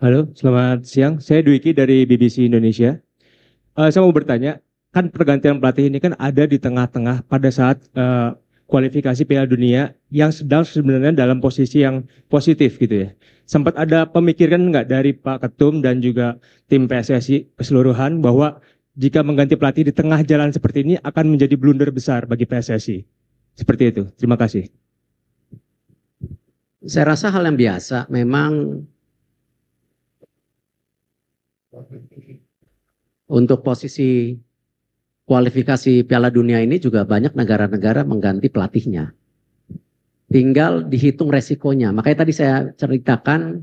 Halo, selamat siang. Saya Dwiki dari BBC Indonesia. Saya mau bertanya, kan pergantian pelatih ini kan ada di tengah-tengah pada saat kualifikasi Piala Dunia yang sedang sebenarnya dalam posisi yang positif gitu ya. Sempat ada pemikiran nggak dari Pak Ketum dan juga tim PSSI keseluruhan bahwa jika mengganti pelatih di tengah jalan seperti ini akan menjadi blunder besar bagi PSSI? Seperti itu. Terima kasih. Saya rasa hal yang biasa. Memang untuk posisi kualifikasi Piala Dunia ini juga banyak negara-negara mengganti pelatihnya. Tinggal dihitung resikonya. Makanya tadi saya ceritakan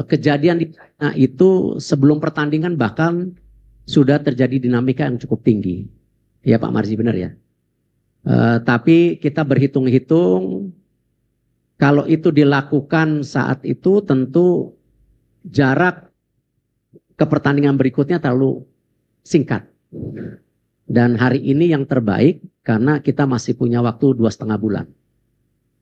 kejadian di China itu sebelum pertandingan bahkan sudah terjadi dinamika yang cukup tinggi. Ya Pak Marzi, benar ya. Tapi kita berhitung-hitung, kalau itu dilakukan saat itu tentu jarak ke pertandingan berikutnya terlalu singkat. Dan hari ini yang terbaik karena kita masih punya waktu 2,5 bulan.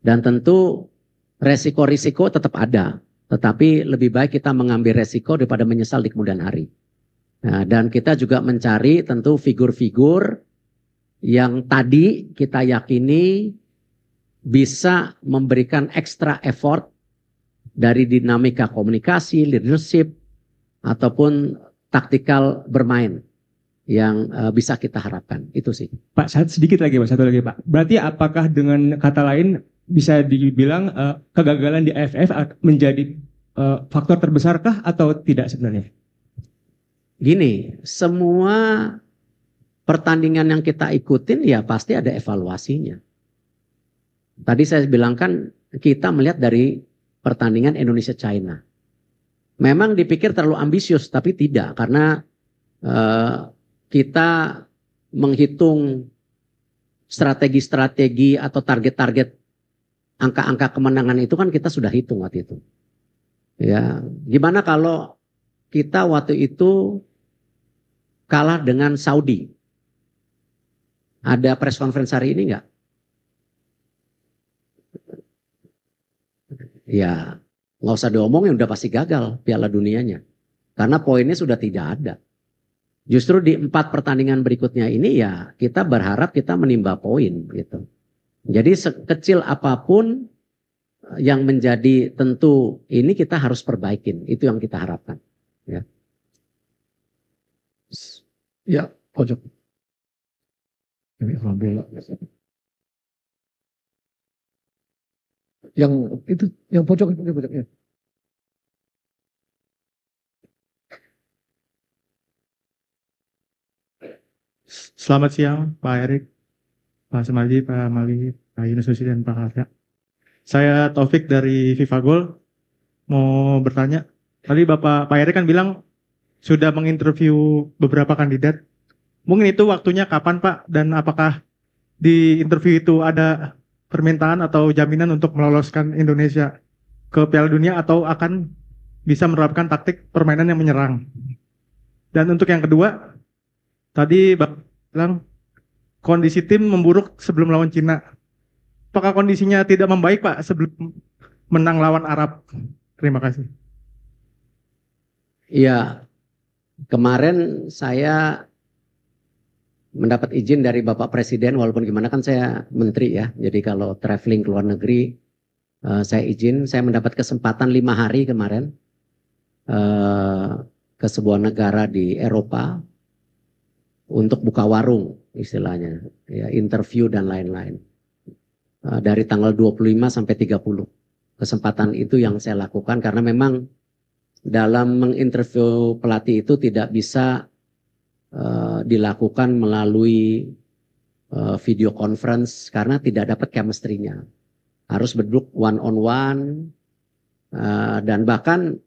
Dan tentu resiko-risiko tetap ada. Tetapi lebih baik kita mengambil resiko daripada menyesal di kemudian hari. Nah, dan kita juga mencari tentu figur-figur yang tadi kita yakini bisa memberikan extra effort dari dinamika komunikasi, leadership, ataupun taktikal bermain yang bisa kita harapkan. Itu sih. Pak, sedikit lagi Pak, satu lagi Pak. Berarti apakah dengan kata lain bisa dibilang kegagalan di AFF menjadi faktor terbesarkah atau tidak sebenarnya? Gini, semua pertandingan yang kita ikutin ya pasti ada evaluasinya. Tadi saya bilang kan kita melihat dari pertandingan Indonesia-China. Memang dipikir terlalu ambisius, tapi tidak. Karena kita menghitung strategi-strategi atau target-target angka-angka kemenangan itu kan kita sudah hitung waktu itu. Ya, gimana kalau kita waktu itu kalah dengan Saudi? Ada press conference hari ini enggak? Ya, nggak usah diomongin, udah pasti gagal Piala Dunianya. Karena poinnya sudah tidak ada. Justru di 4 pertandingan berikutnya ini ya kita berharap kita menimba poin gitu. Jadi sekecil apapun yang menjadi tentu ini kita harus perbaikin. Itu yang kita harapkan. Ya, ya pojok. Yang itu, yang pojok itu pojoknya. Selamat siang Pak Erik, Pak Sumarji, Pak Mali, Pak Yunus Nusi, dan Pak Arya. Saya Taufik dari FIFA Goal. Mau bertanya, tadi Pak Erik kan bilang sudah menginterview beberapa kandidat. Mungkin itu waktunya kapan Pak? Dan apakah di interview itu ada permintaan atau jaminan untuk meloloskan Indonesia ke Piala Dunia atau akan bisa menerapkan taktik permainan yang menyerang? Dan untuk yang kedua, tadi Bapak bilang kondisi tim memburuk sebelum lawan Cina. Apakah kondisinya tidak membaik Pak sebelum menang lawan Arab? Terima kasih. Iya, kemarin saya mendapat izin dari Bapak Presiden, walaupun gimana kan saya menteri ya. Jadi kalau traveling ke luar negeri, saya izin. Saya mendapat kesempatan 5 hari kemarin ke sebuah negara di Eropa untuk buka warung istilahnya, ya, interview dan lain-lain. Dari tanggal 25 sampai 30. Kesempatan itu yang saya lakukan karena memang dalam menginterview pelatih itu tidak bisa dilakukan melalui video conference karena tidak dapat chemistry-nya. Harus berduduk one on one, dan bahkan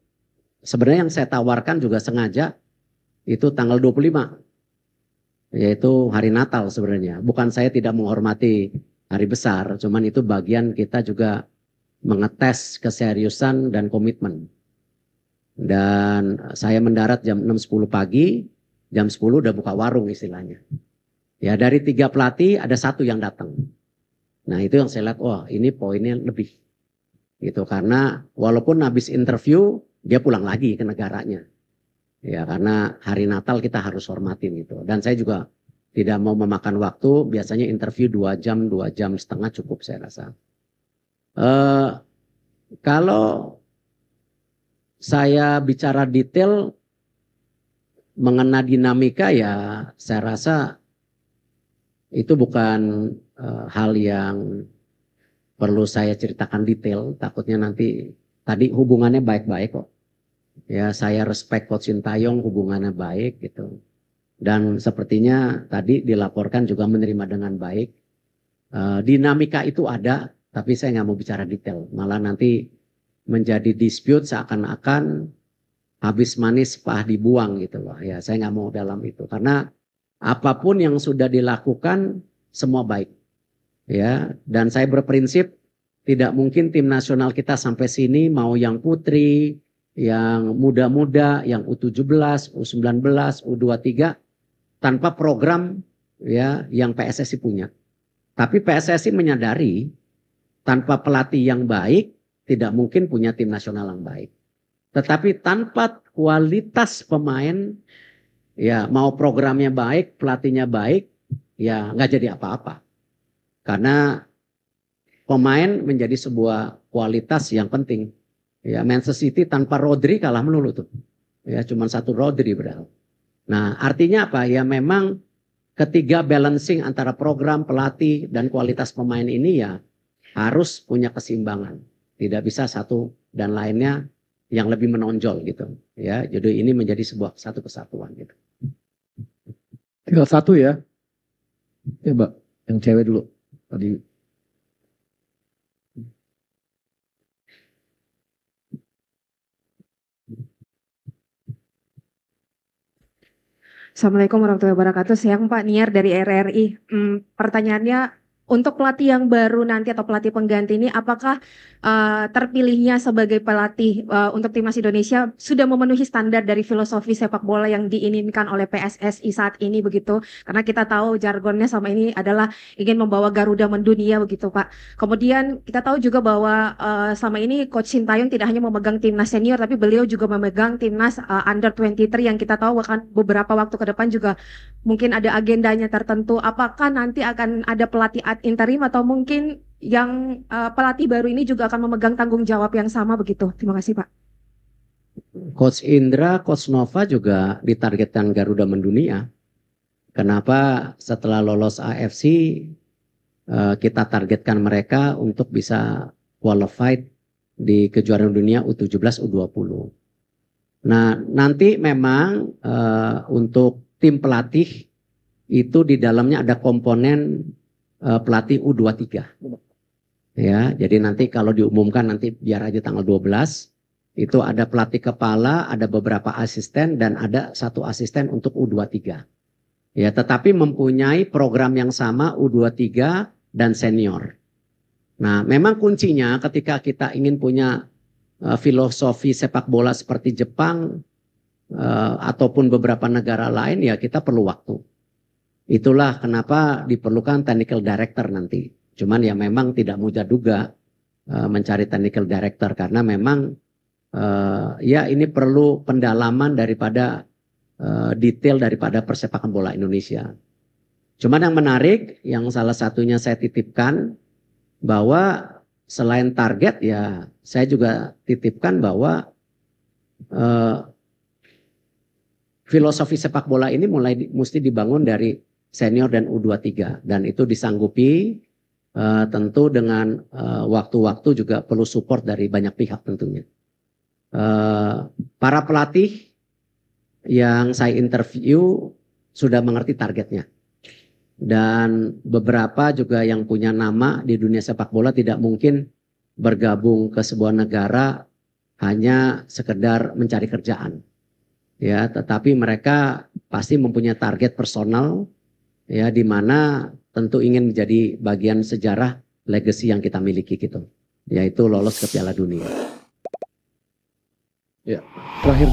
sebenarnya yang saya tawarkan juga sengaja itu tanggal 25. Yaitu hari Natal sebenarnya. Bukan saya tidak menghormati hari besar, cuman itu bagian kita juga mengetes keseriusan dan komitmen. Dan saya mendarat jam 6.10 pagi, jam 10 udah buka warung istilahnya. Ya, dari 3 pelatih ada 1 yang datang. Nah itu yang saya lihat, wah ini poinnya lebih. Gitu, karena walaupun habis interview dia pulang lagi ke negaranya. Ya, karena hari Natal kita harus hormatin itu. Dan saya juga tidak mau memakan waktu, biasanya interview 2 jam setengah cukup saya rasa. Kalau saya bicara detail mengenai dinamika, ya saya rasa itu bukan hal yang perlu saya ceritakan detail. Takutnya nanti, tadi hubungannya baik-baik kok. Ya, saya respect Coach Sintayong, hubungannya baik gitu. Dan sepertinya tadi dilaporkan juga menerima dengan baik. Dinamika itu ada, tapi saya nggak mau bicara detail. Malah nanti menjadi dispute seakan-akan habis manis pah dibuang gitu loh. Ya, saya nggak mau dalam itu. Karena apapun yang sudah dilakukan semua baik. Ya, dan saya berprinsip tidak mungkin tim nasional kita sampai sini, mau yang putri, yang muda-muda, yang U17, U19, U23 tanpa program ya yang PSSI punya. Tapi PSSI menyadari tanpa pelatih yang baik tidak mungkin punya tim nasional yang baik. Tetapi tanpa kualitas pemain, ya mau programnya baik, pelatihnya baik, ya nggak jadi apa-apa. Karena pemain menjadi sebuah kualitas yang penting. Ya, Manchester City tanpa Rodri kalah melulu tuh. Ya, cuma satu Rodri berarti. Nah, artinya apa? Ya memang ketiga balancing antara program, pelatih, dan kualitas pemain ini ya harus punya keseimbangan. Tidak bisa satu dan lainnya yang lebih menonjol gitu. Ya, jadi ini menjadi sebuah satu kesatuan gitu. Tinggal satu ya. Ya Mbak, yang cewek dulu. Tadi. Assalamualaikum warahmatullahi wabarakatuh. Siang Pak, Niar dari RRI. Pertanyaannya, untuk pelatih yang baru nanti atau pelatih pengganti ini, apakah terpilihnya sebagai pelatih untuk timnas Indonesia sudah memenuhi standar dari filosofi sepak bola yang diinginkan oleh PSSI saat ini begitu? Karena kita tahu jargonnya sama ini adalah ingin membawa Garuda mendunia begitu Pak. Kemudian kita tahu juga bahwa selama ini Coach Sintayong tidak hanya memegang timnas senior, tapi beliau juga memegang timnas under 23 yang kita tahu akan beberapa waktu ke depan juga mungkin ada agendanya tertentu. Apakah nanti akan ada pelatih ad interim atau mungkin yang pelatih baru ini juga akan memegang tanggung jawab yang sama begitu? Terima kasih Pak. Coach Indra, Coach Nova juga ditargetkan Garuda mendunia. Kenapa setelah lolos AFC kita targetkan mereka untuk bisa qualified di kejuaraan dunia U17, U20. Nah, nanti memang untuk tim pelatih itu di dalamnya ada komponen pelatih U23. Ya, jadi nanti kalau diumumkan nanti biar aja tanggal 12 itu ada pelatih kepala, ada beberapa asisten dan ada satu asisten untuk U23. Ya, tetapi mempunyai program yang sama U23 dan senior. Nah, memang kuncinya ketika kita ingin punya filosofi sepak bola seperti Jepang ataupun beberapa negara lain, ya kita perlu waktu. Itulah kenapa diperlukan technical director nanti. Cuman ya memang tidak mudah juga mencari technical director karena memang ya ini perlu pendalaman daripada detail daripada persepakan bola Indonesia. Cuman yang menarik, yang salah satunya saya titipkan bahwa selain target ya saya juga titipkan bahwa filosofi sepak bola ini mesti dibangun dari senior dan U23 dan itu disanggupi tentu dengan waktu-waktu juga perlu support dari banyak pihak tentunya. Para pelatih yang saya interview sudah mengerti targetnya. Dan beberapa juga yang punya nama di dunia sepak bola tidak mungkin bergabung ke sebuah negara hanya sekedar mencari kerjaan. Ya, tetapi mereka pasti mempunyai target personal ya di mana tentu ingin menjadi bagian sejarah legacy yang kita miliki gitu. Yaitu lolos ke Piala Dunia. Ya, terakhir